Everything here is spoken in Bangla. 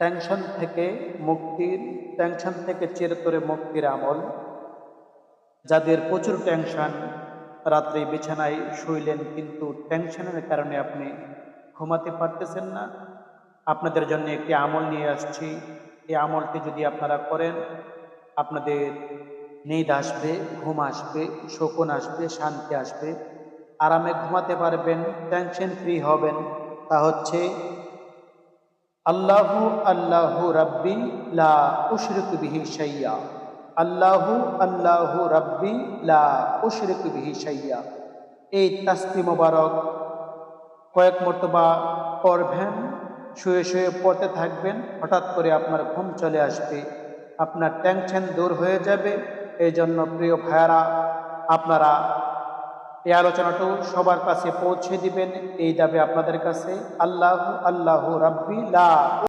টেনশন থেকে টেনশন থেকে চিরতরে মুক্তির আমল। যাদের প্রচুর টেনশন, রাত্রে বিছানায় শুইলেন কিন্তু টেনশনের কারণে আপনি ঘুমাতে পারতেছেন না, আপনাদের জন্য একটি আমল নিয়ে আসছি। এই আমলটি যদি আপনারা করেন, আপনাদের নিদ আসবে, ঘুম আসবে, শকুন আসবে, শান্তি আসবে, আরামে ঘুমাতে পারবেন, টেনশন ফ্রি হবেন। তা হচ্ছে আল্লাহু আল্লাহু রাব্বি লা উশরিকু বিহি শাইয়্যা। আল্লাহু আল্লাহু রাব্বি লা উশরিকু বিহি শাইয়্যা। এই তাসবিহ মোবারক কয়েক মর্তবা পড়বেন, শুয়ে শুয়ে পড়তে থাকবেন। হঠাৎ করে আপনার ঘুম চলে আসবে, আপনার টেনশন দূর হয়ে যাবে। এই জন্য প্রিয় ভাইয়ারা, আপনারা এই আলোচনাটাও সবার কাছে পৌঁছে দিবেন। এই দাবি আপনাদের কাছে। আল্লাহু আল্লাহু রাব্বি লা